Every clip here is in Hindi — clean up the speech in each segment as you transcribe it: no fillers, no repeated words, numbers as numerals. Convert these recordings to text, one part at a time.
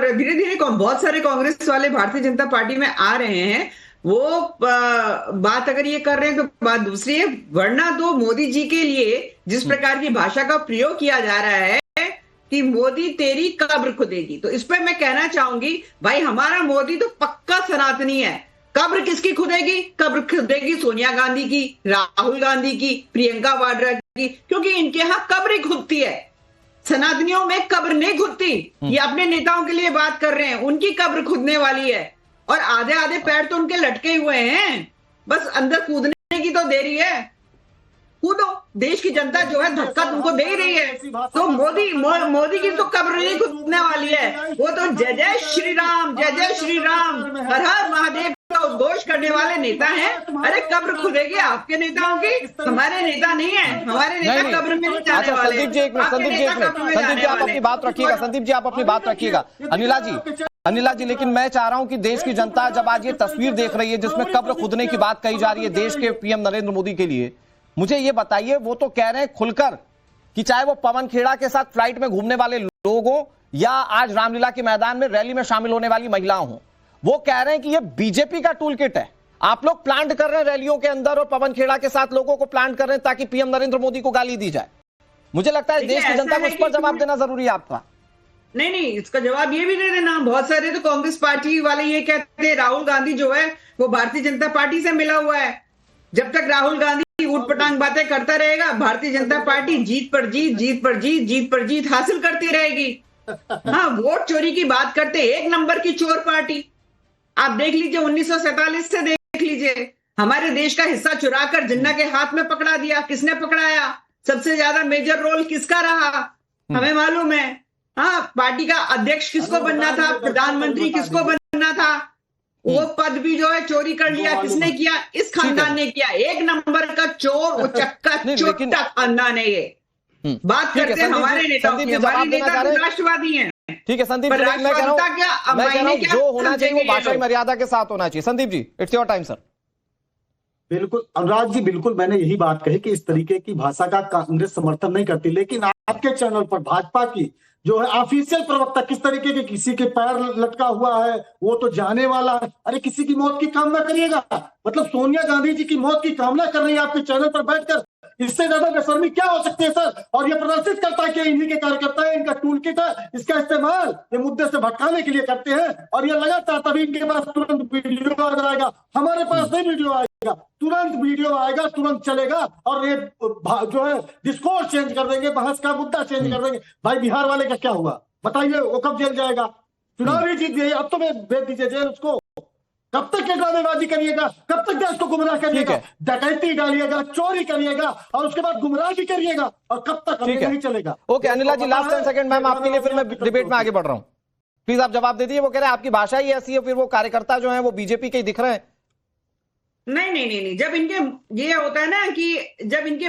और धीरे धीरे बहुत सारे कांग्रेस वाले भारतीय जनता पार्टी में आ रहे हैं। वो बात अगर ये कर रहे हैं तो बात दूसरी है, वरना तो मोदी जी के लिए जिस प्रकार की भाषा का प्रयोग किया जा रहा है कि मोदी तेरी कब्र खुदेगी, तो इस पे मैं कहना चाहूंगी भाई हमारा मोदी तो पक्का सनातनी है। कब्र किसकी खुदेगी? कब्र खुदेगी सोनिया गांधी की, राहुल गांधी की, प्रियंका वाड्रा की, क्योंकि इनके यहां कब्र ही खुदती है। सनातनियों में कब्र नहीं खुदती। ये अपने नेताओं के लिए बात कर रहे हैं, उनकी कब्र खुदने वाली है और आधे आधे पैर तो उनके लटके हुए हैं, बस अंदर कूदने की तो देरी है। कूदो, देश की जनता जो है धक्का तुमको दे ही रही है। तो मोदी की तो कब्र नहीं खुदने वाली है, वो तो जय जय श्री राम, जय जय श्री राम, हर हर महादेव का उद्घोष करने वाले नेता हैं। अरे कब्र खुदेगी आपके नेताओं की, हमारे नेता नहीं है, हमारे नेता कब्र में नहीं जाने वाले। संदीप जी एक मिनट, संदीप जी आप अपनी बात रखिएगा, संदीप जी आप अपनी बात रखिएगा। अनिला जी लेकिन मैं चाह रहा हूं कि देश की जनता जब आज ये तस्वीर देख रही है जिसमें कब्र खुदने की बात कही जा रही है देश के पीएम नरेंद्र मोदी के लिए, मुझे ये बताइए, वो तो कह रहे हैं खुलकर कि चाहे वो पवन खेड़ा के साथ फ्लाइट में घूमने वाले लोग हो या आज रामलीला के मैदान में रैली में शामिल होने वाली महिलाओं हो, वो कह रहे हैं कि ये बीजेपी का टूल किट है। आप लोग प्लांट कर रहे हैं रैलियों के अंदर और पवन खेड़ा के साथ लोगों को प्लांट कर रहे हैं ताकि पीएम नरेंद्र मोदी को गाली दी जाए। मुझे लगता है देश की जनता को इस पर जवाब देना जरूरी है आपका। नहीं, इसका जवाब ये भी दे देना। बहुत सारे तो कांग्रेस पार्टी वाले ये कहते हैं राहुल गांधी जो है वो भारतीय जनता पार्टी से मिला हुआ है। जब तक राहुल गांधी ऊटपटांग बातें करता रहेगा, भारतीय जनता पार्टी जीत पर जीत, जीत पर जीत, जीत पर जीत हासिल करती रहेगी। हाँ, वोट चोरी की बात करते, एक नंबर की चोर पार्टी। आप देख लीजिए 1947 से देख लीजिए, हमारे देश का हिस्सा चुराकर जिन्ना के हाथ में पकड़ा दिया। किसने पकड़ाया? सबसे ज्यादा मेजर रोल किसका रहा? हमें मालूम है। हाँ, पार्टी का अध्यक्ष किसको बनना था, प्रधानमंत्री किसको बनना था, वो पद भी जो है चोरी कर लिया। किसने किया? इस खानदान ने किया। एक नंबर का चोर, उचक्का चोटा खानदान है ये। बात करते हैं हमारे नेताओं की, हमारे नेता राष्ट्रवादी हैं। ठीक है संदीप जी, मैं कह रहा हूं जो होना चाहिए वो भाषा मर्यादा के साथ होना चाहिए। Sandeep ji it's your time sir. बिल्कुल अनुराग जी, बिल्कुल मैंने यही बात कही कि इस तरीके की भाषा का कांग्रेस समर्थन नहीं करती, लेकिन आपके चैनल पर भाजपा की जो है ऑफिशियल प्रवक्ता किस तरीके के किसी के पैर लटका हुआ है वो तो जाने वाला है। अरे किसी की मौत की कामना करिएगा, मतलब सोनिया गांधी जी की मौत की कामना कर रही है आपके चैनल पर बैठकर, इससे ज्यादा बेशर्मी क्या हो सकती है सर? और ये प्रदर्शित करता है कि इन्हीं के कार्यकर्ता है, इनका टूल किट है, इसका इस्तेमाल ये मुद्दे से भटकाने के लिए करते हैं। और ये लगातार तभी इनके पास तुरंत वीडियो आ जाएगा, हमारे पास नहीं वीडियो आएगा, तुरंत वीडियो आएगा, तुरंत चलेगा और ये जो है डिस्कोर्स चेंज कर देंगे, बहस का मुद्दा चेंज कर देंगे। भाई बिहार वाले का क्या हुआ बताइए? वो कब जेल जाएगा? चुनाव ही जीत गए, अब तो भेज दीजिए जेल उसको। कब तक ये ड्रामेबाजी करिएगा? कब तक देश को गुमराह करिएगा? डकैती डालिएगा, चोरी करिएगा और उसके बाद गुमराह भी करिएगा, और कब तक नहीं चलेगा? ओके अनिला जी लास्ट 10 सेकंड मैम आपके लिए, फिर मैं डिबेट में आगे बढ़ रहा हूं, प्लीज आप जवाब दे दीजिए। वो कह रहे हैं आपकी भाषा ही ऐसी है, फिर वो कार्यकर्ता जो है वो बीजेपी के ही दिख रहे हैं। नहीं, जब इनके ये होता है ना कि जब इनके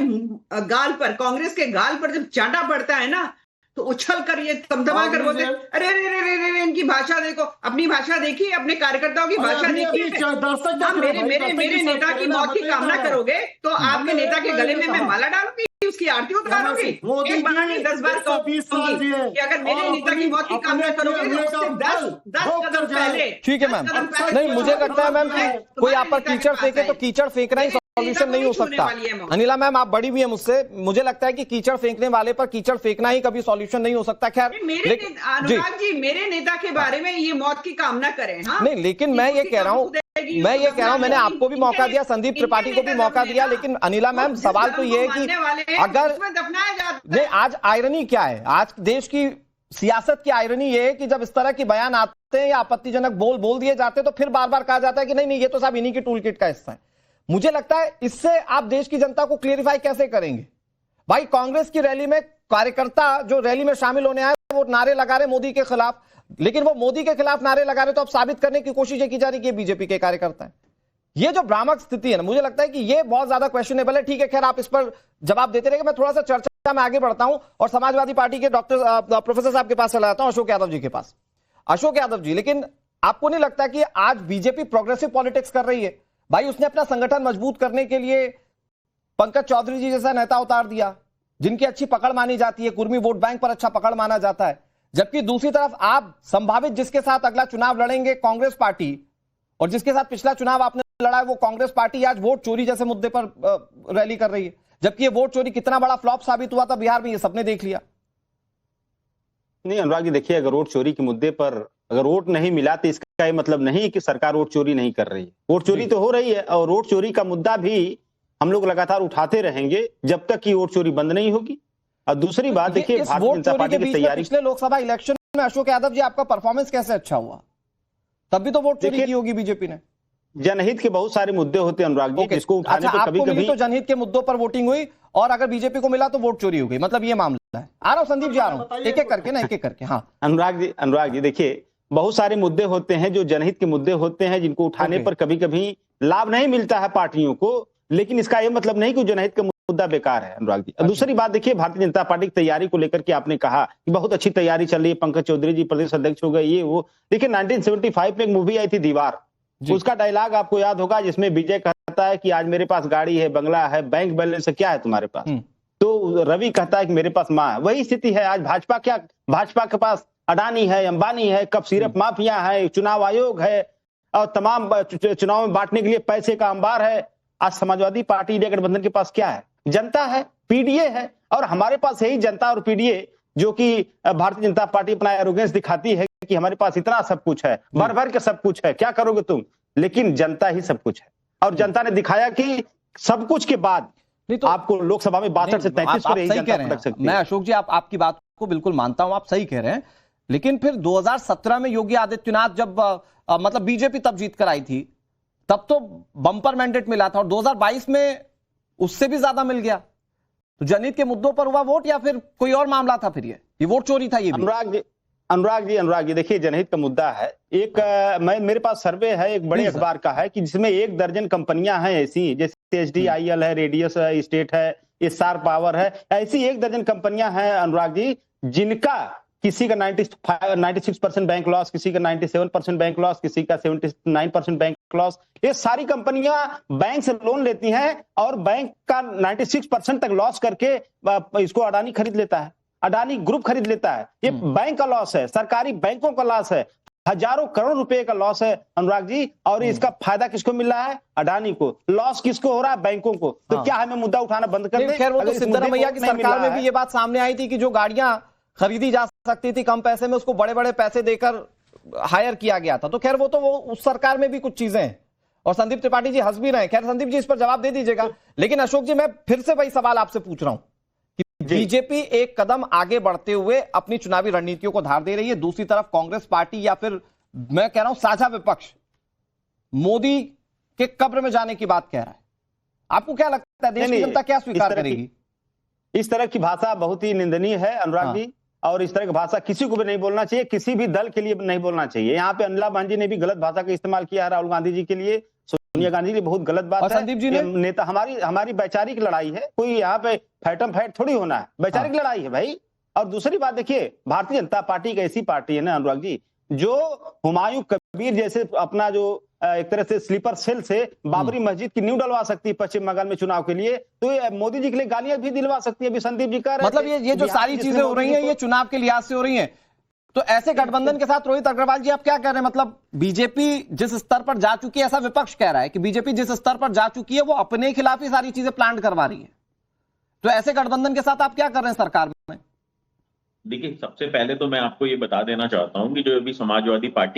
गाल पर, कांग्रेस के गाल पर जब चांटा पड़ता है ना, तो उछल कर ये तमतमा कर बोलते अरे रे रे रे रे, इनकी भाषा देखो। अपनी भाषा देखिए, अपने कार्यकर्ताओं की भाषा देखिए। मेरे नेता की मौत की कामना करोगे तो आपके नेता के गले में मैं माला डालूंगी, उसकी आरती उतारूंगी। एक बार नहीं 10 बार कहूंगी कि अगर मेरे नेता की मौत की कामना करोगे तो उससे 10 कदम पहले। ठीक है मैम, नहीं मुझे लगता है मैम कोई आप पर कीचड़ फेंके तो कीचड़ फेंकना ही सॉल्यूशन नहीं हो सकता। अनिला मैम आप बड़ी भी है मुझसे, मुझे लगता है कि कीचड़ फेंकने वाले पर कीचड़ फेंकना ही कभी सॉल्यूशन नहीं हो सकता। खैर अनुराग जी, मेरे नेता के बारे में ये मौत की कामना करें। हाँ? नहीं, लेकिन मैं ये कह रहा हूँ, मैंने आपको भी मौका दिया, संदीप त्रिपाठी को भी मौका दिया, लेकिन अनिला मैम सवाल तो ये है कि अगर नहीं, आज आयरनी क्या है, आज देश की सियासत की आयरनी ये है कि जब इस तरह के बयान आते हैं या आपत्तिजनक बोल दिए जाते हैं तो फिर बार बार कहा जाता है कि नहीं ये तो सब इन्हीं के टूल किट का हिस्सा है। मुझे लगता है इससे आप देश की जनता को क्लियरिफाई कैसे करेंगे? भाई कांग्रेस की रैली में कार्यकर्ता जो रैली में शामिल होने आए वो नारे लगा रहे मोदी के खिलाफ, लेकिन वो मोदी के खिलाफ नारे लगा रहे तो अब साबित करने की कोशिश की जा रही है कि बीजेपी के कार्यकर्ता है। ये जो भ्रामक स्थिति है ना, मुझे लगता है कि ये बहुत ज्यादा क्वेश्चनेबल है। ठीक है, खैर आप इस पर जवाब देते रहेंगे, मैं थोड़ा सा चर्चा में आगे बढ़ता हूं और समाजवादी पार्टी के प्रोफेसर साहब के पास चला जाता हूं, अशोक यादव जी के पास। अशोक यादव जी, लेकिन आपको नहीं लगता कि आज बीजेपी प्रोग्रेसिव पॉलिटिक्स कर रही है? भाई उसने अपना संगठन मजबूत करने के लिए पंकज चौधरी जी जैसा नेता उतार दिया जिनकी अच्छी पकड़ मानी जाती है, कुर्मी वोट बैंक पर अच्छा पकड़ माना जाता है, जबकि दूसरी तरफ आप संभावित जिसके साथ अगला चुनाव लड़ेंगे कांग्रेस पार्टी, और जिसके साथ पिछला चुनाव आपने लड़ा है वो कांग्रेस पार्टी आज वोट चोरी जैसे मुद्दे पर रैली कर रही है, जबकि ये वोट चोरी कितना बड़ा फ्लॉप साबित हुआ था बिहार में, ये सबने देख लिया। नहीं अनुराग जी, देखिए अगर वोट चोरी के मुद्दे पर अगर वोट नहीं मिला तो इसका ये मतलब नहीं कि सरकार वोट चोरी नहीं कर रही है। वोट चोरी तो हो रही है और वोट चोरी का मुद्दा भी हम लोग लगातार उठाते रहेंगे जब तक कि वोट चोरी बंद नहीं होगी। और दूसरी बात देखिए, भारतीय जनता पार्टी की तैयारी, पिछले लोकसभा इलेक्शन में अशोक यादव जी आपका परफॉर्मेंस कैसे अच्छा हुआ? तब भी तो वोट चोरी की होगी बीजेपी ने। जनहित के बहुत सारे मुद्दे होते हैं अनुराग जी, जिसको उठाने पर कभी-कभी तो जनहित के मुद्दों पर वोटिंग हुई और अगर बीजेपी को मिला तो वोट चोरी हो गई, मतलब ये मामला है। आ रहा हूं संदीप जी, आ रहा हूं एक एक करके ना, एक एक करके। हाँ अनुराग जी देखिए, बहुत सारे मुद्दे होते हैं जो जनहित के मुद्दे होते हैं, जिनको उठाने पर कभी कभी लाभ नहीं मिलता है पार्टियों को, लेकिन इसका यह मतलब नहीं कि जनहित का मुद्दा बेकार है अनुराग जी। दूसरी बात देखिए, भारतीय जनता पार्टी की तैयारी को लेकर के आपने कहा कि बहुत अच्छी तैयारी चल रही है, पंकज चौधरी जी प्रदेश अध्यक्ष हो गए, ये वो। देखिए 1975 में एक मूवी आई थी दीवार, उसका डायलॉग आपको याद होगा जिसमें विजय कहता है कि आज मेरे पास गाड़ी है, बंगला है, बैंक बैलेंस है, क्या है तुम्हारे पास? तो रवि कहता है कि मेरे पास मां है। वही स्थिति है आज भाजपा, क्या भाजपा के पास अडानी है, अंबानी है, कप सिरप माफिया है, चुनाव आयोग है और तमाम चुनाव में बांटने के लिए पैसे का अंबार है। आज समाजवादी पार्टी इंडिया गठबंधन के पास क्या है? जनता है, पीडीए है। और हमारे पास यही जनता और पीडीए जो कि भारतीय जनता पार्टी अपना एरोगेंस दिखाती है कि हमारे पास इतना सब कुछ है, भर भर के सब कुछ है, क्या करोगे तुम? लेकिन जनता ही सब कुछ है और जनता ने दिखाया कि सब कुछ के बाद नहीं तो आपको लोकसभा में 62 से 33 पर ही जनता रख सकती है। मैं अशोक जी आपकी बात को बिल्कुल मानता हूं, आप सही कह रहे हैं, लेकिन फिर 2017 में योगी आदित्यनाथ जब मतलब बीजेपी तब जीत कर आई थी, तब तो बम्पर मैंडेट मिला था और 2022 में उससे भी ज्यादा मिल गया। तो जनहित के मुद्दों पर हुआ वोट या फिर कोई और मामला था? फिर ये वोट चोरी था? ये अनुराग जी देखिए, जनहित का मुद्दा है। एक मेरे पास सर्वे है एक बड़े अखबार का है कि जिसमें 1 दर्जन कंपनियां हैं ऐसी, जैसे HDIL है, रेडियस है, स्टेट है, SR पावर है, ऐसी 1 दर्जन कंपनियां हैं अनुराग जी, जिनका किसी का 96% बैंक लॉस, किसी का 97% बैंक लॉस, किसी का 79% बैंक लॉस। ये सारी कंपनियां बैंक से लोन लेती हैं और बैंक का 96% तक लॉस करके इसको अडानी खरीद लेता है, अडानी ग्रुप खरीद लेता है। ये बैंक का लॉस है, सरकारी बैंकों का लॉस है, हजारों करोड़ रुपए का लॉस है अनुराग जी। और इसका फायदा किसको मिल रहा है? अडानी को। लॉस किसको हो रहा है? बैंकों को। तो क्या हमें मुद्दा उठाना बंद कर दें? खैर वो तो सिद्धरामैया की सरकार में भी ये बात सामने आई थी कि जो गाड़ियां खरीदी जा सकती थी कम पैसे में, उसको बड़े बड़े पैसे देकर हायर किया गया था। तो खैर वो तो उस सरकार में भी कुछ चीजें हैं और संदीप त्रिपाठी जी हंस भी रहे हैं। खैर संदीप जी इस पर जवाब दे दीजिएगा, लेकिन अशोक जी मैं फिर से वही सवाल आपसे पूछ रहा हूं कि बीजेपी एक कदम आगे बढ़ते हुए अपनी चुनावी रणनीतियों को धार दे रही है, दूसरी तरफ कांग्रेस पार्टी या फिर मैं कह रहा हूं साझा विपक्ष मोदी के कब्र में जाने की बात कह रहा है। आपको क्या लगता है देश की जनता क्या स्वीकार करेगी? इस तरह की भाषा बहुत ही निंदनीय है अनुराग जी, और इस तरह की भाषा किसी को भी नहीं बोलना चाहिए, किसी भी दल के लिए नहीं बोलना चाहिए। यहाँ पे अनिला बहन जी ने भी गलत भाषा का इस्तेमाल किया है राहुल गांधी जी के लिए, सोनिया गांधी के लिए बहुत गलत बात है। संदीप जी ने नेता हमारी वैचारिक लड़ाई है, कोई यहाँ पे फैटम फैट थोड़ी होना है, वैचारिक लड़ाई है भाई। और दूसरी बात देखिए, भारतीय जनता पार्टी एक ऐसी पार्टी है ना अनुराग जी, जो हुमायूं कबीर जैसे अपना जो एक तरह से स्लीपर सेल से बाबरी मस्जिद की नींव डलवा सकती है पश्चिम बंगाल में चुनाव के लिए, तो मोदी जी के लिए गालियां भी दिलवा सकती है। अभी संदीप जी कह रहे हैं मतलब ये जो सारी चीजें हो रही हैं ये चुनाव के लिहाज से हो रही हैं। तो ऐसे गठबंधन के साथ रोहित अग्रवाल जी आप क्या कह रहे हैं? मतलब बीजेपी जिस स्तर पर जा चुकी है, ऐसा विपक्ष कह रहा है कि बीजेपी जिस स्तर पर जा चुकी है वो अपने खिलाफ ही सारी चीजें प्लान करवा रही है। तो ऐसे गठबंधन के साथ आप क्या कर रहे हैं सरकार में? देखिए, सबसे पहले तो मैं आपको ये बता देना चाहता हूं कि जो अभी समाजवादी पार्टी